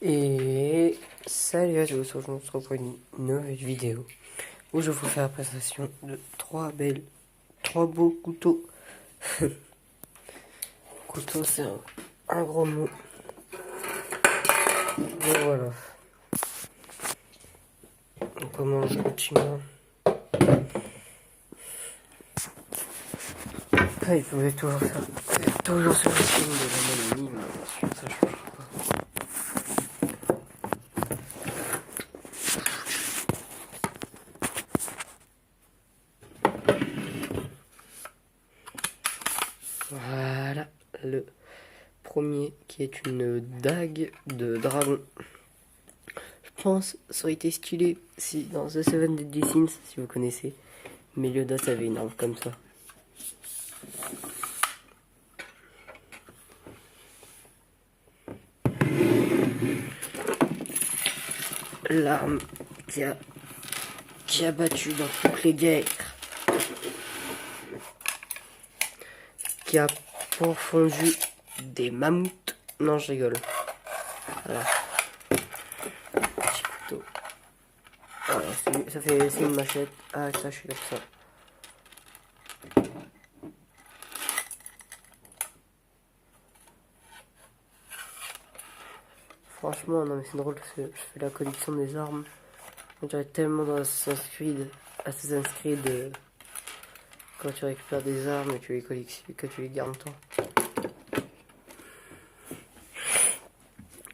Et salut à tous, aujourd'hui on se retrouve pour une nouvelle vidéo où je vous fais la présentation de trois beaux couteaux. Couteau c'est un gros mot. Donc voilà. On commence gentiment. Ah, il pouvait toujours sur le film de la même mime, ça change pas. Voilà le premier qui est une dague de dragon. Je pense ça aurait été stylé si dans The Seven Deadly Sins, si vous connaissez, Meliodas avait une arme comme ça. L'arme qui a battu dans toutes les guerres, qui a pourfondu des mammouths. Non, je rigole. Voilà. Petit couteau. Voilà, c'est une machette attachée comme ça. Franchement, non mais c'est drôle parce que je fais la collection des armes. On dirait tellement dans Assassin's Creed, quand tu récupères des armes et que tu les gardes tant.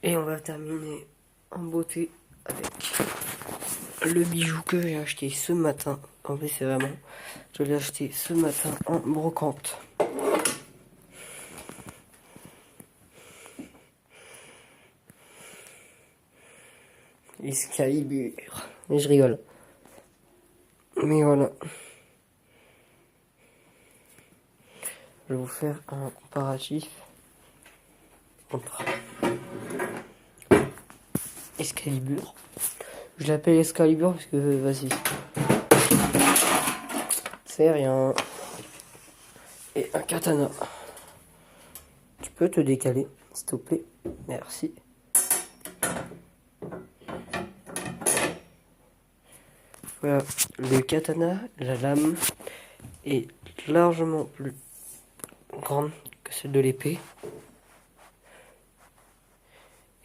Et on va terminer en beauté avec le bijou que j'ai acheté ce matin. En fait, c'est vraiment, je l'ai acheté ce matin en brocante. Excalibur. Mais je rigole. Mais voilà. Je vais vous faire un comparatif entre Excalibur. Je l'appelle Excalibur parce que, vas-y. C'est rien. Et un katana. Tu peux te décaler, s'il te plaît. Merci. Voilà. Le katana, la lame, est largement plus grande que celle de l'épée.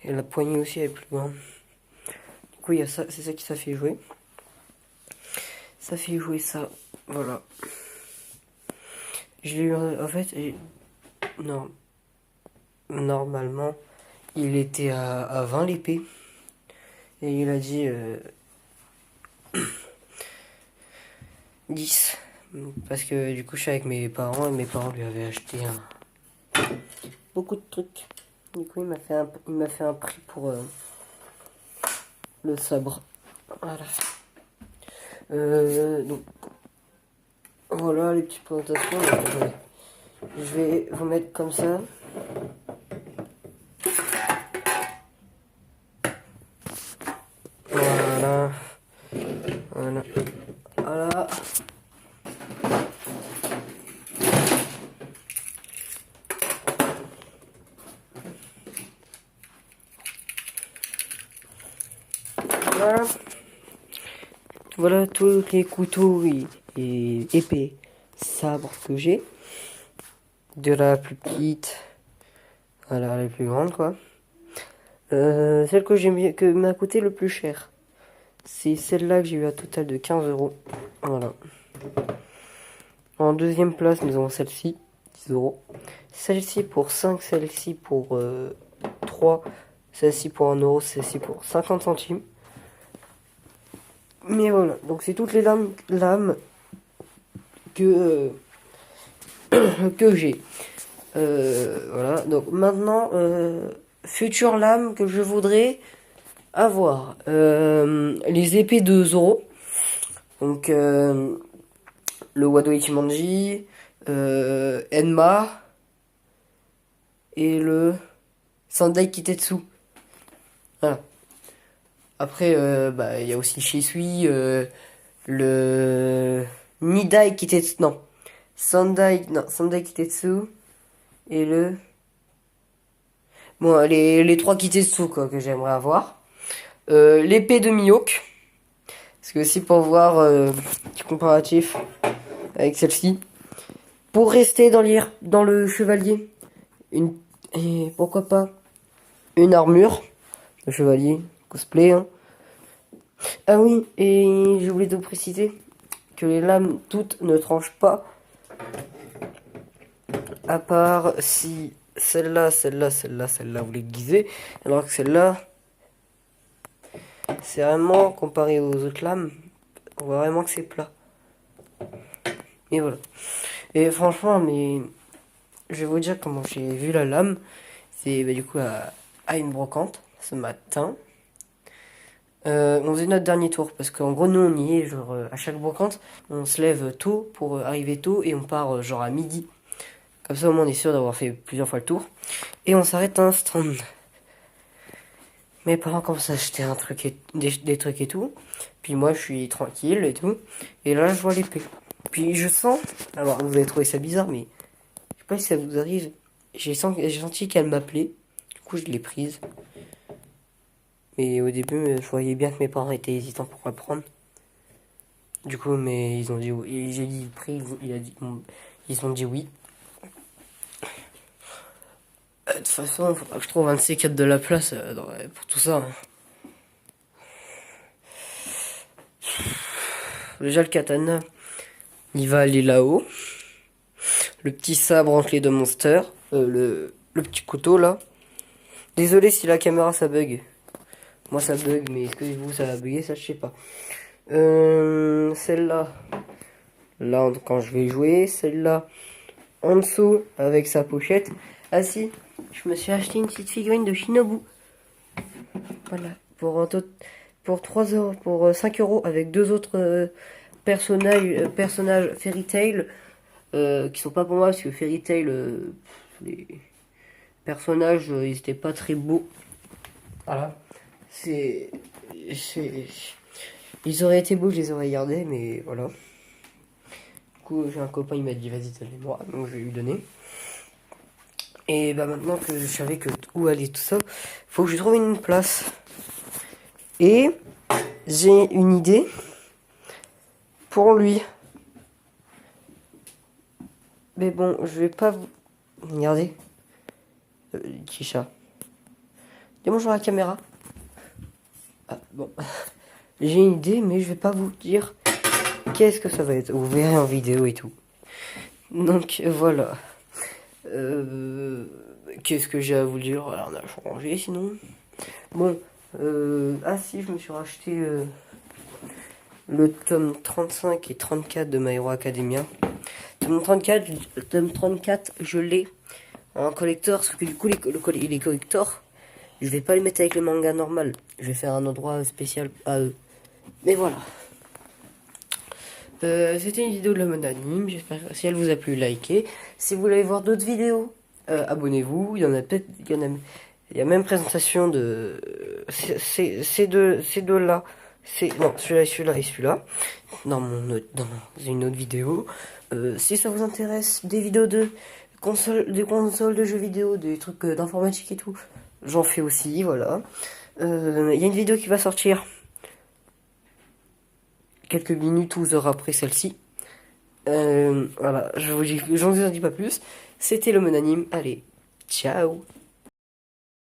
Et la poignée aussi est plus grande. Du coup, il y a ça, c'est ça qui ça fait jouer. Ça fait jouer ça. Voilà. Je l'ai eu en fait. Non. Normalement, il était à 20 l'épée. Et il a dit 10. Parce que du coup, je suis avec mes parents et mes parents lui avaient acheté beaucoup de trucs. Du coup, il m'a fait un prix pour le sabre. Voilà. Donc, voilà les petites présentations. Je vais vous mettre comme ça. Voilà. Voilà. Voilà. Voilà. Voilà tous les couteaux et épées, sabres que j'ai. De la plus petite à la plus grande, quoi. Celle que m'a coûté le plus cher, c'est celle-là que j'ai eu à total de 15 €. Voilà. En deuxième place, nous avons celle-ci, 10 €. Celle-ci pour 5, celle-ci pour 3, celle-ci pour 1 €, celle-ci pour 50 centimes. Mais voilà, donc c'est toutes les lames que, que j'ai. Voilà, donc maintenant, future lame que je voudrais avoir. Les épées de Zoro. Donc, le Wado Ichimonji, Enma et le Sandai Kitetsu. Voilà. Après, il y a aussi Shisui, le Nidai Kitetsu. Non. Sandai Kitetsu et le... Bon, les trois kits dessous, quoi, que j'aimerais avoir. L'épée de Mihawk. Parce que aussi pour voir petit comparatif avec celle-ci. Pour rester dans le chevalier. Et pourquoi pas une armure de chevalier. Cosplay, hein. Ah oui, et j'ai oublié de vous préciser que les lames toutes ne tranchent pas. À part si celle-là, vous l'aiguisez. Alors que celle-là, c'est vraiment, comparé aux autres lames, on voit vraiment que c'est plat. Et voilà. Et franchement, mais je vais vous dire comment j'ai vu la lame. C'est du coup à une brocante ce matin. On faisait notre dernier tour parce qu'en gros nous on y est genre à chaque brocante on se lève tôt pour arriver tôt et on part genre à midi. Comme ça au moins on est sûr d'avoir fait plusieurs fois le tour. Et on s'arrête à un stand. Mes parents commencent à acheter un truc des trucs et tout. Puis moi je suis tranquille et tout. Et là je vois l'épée. Puis je sens, alors vous allez trouver ça bizarre mais je sais pas si ça vous arrive. J'ai senti qu'elle m'appelait. Du coup je l'ai prise. Mais au début je voyais bien que mes parents étaient hésitants pour la prendre. Du coup mais ils ont dit oui. Et j'ai dit pris, ils ont dit oui. De toute façon, il faudra que je trouve un de ces quatre de la place pour tout ça. Hein. Déjà, le katana, il va aller là-haut. Le petit sabre entre les deux monsters. Le petit couteau, là. Désolé si la caméra, ça bug. Moi, ça bug, mais est-ce que vous, ça va bugger? Ça, je sais pas. Celle-là. Là, quand je vais jouer. Celle-là, en dessous, avec sa pochette. Ah si, je me suis acheté une petite figurine de Shinobu. Voilà, pour 3 euros, pour 5 euros avec deux autres personnages Fairy Tail qui sont pas pour moi parce que Fairy Tail, les personnages ils étaient pas très beaux. Voilà, c'est, ils auraient été beaux, je les aurais gardés, mais voilà. Du coup, j'ai un copain, il m'a dit vas-y, donne-les-moi, donc je vais lui donner. Et bah maintenant que je savais où aller tout ça, faut que je trouve une place. Et j'ai une idée pour lui. Mais bon, je vais pas vous... Regardez. Petit chat. Dis bonjour à la caméra. Ah, bon. J'ai une idée, mais je vais pas vous dire qu'est-ce que ça va être. Vous verrez en vidéo et tout. Donc, voilà. Qu'est-ce que j'ai à vous dire? Alors, on a changé, sinon. Bon. Ah si, je me suis racheté le tome 35 et 34 de My Hero Academia. Tome 34, je l'ai en collector, parce que du coup, les collectors, je vais pas les mettre avec les mangas normales. Je vais faire un endroit spécial à eux. Mais voilà. C'était une vidéo de la mode anime. J'espère que si elle vous a plu, likez. Si vous voulez voir d'autres vidéos, abonnez-vous. Il y en a peut-être, il y a même présentation de ces deux-là. Non, celui-là et celui-là. Dans une autre vidéo. Si ça vous intéresse, des vidéos des consoles de jeux vidéo, des trucs d'informatique et tout, j'en fais aussi, voilà. Il y a une vidéo qui va sortir quelques minutes ou heures après celle-ci. Voilà, j'en vous en dis pas plus. C'était le Monanime. Allez, ciao.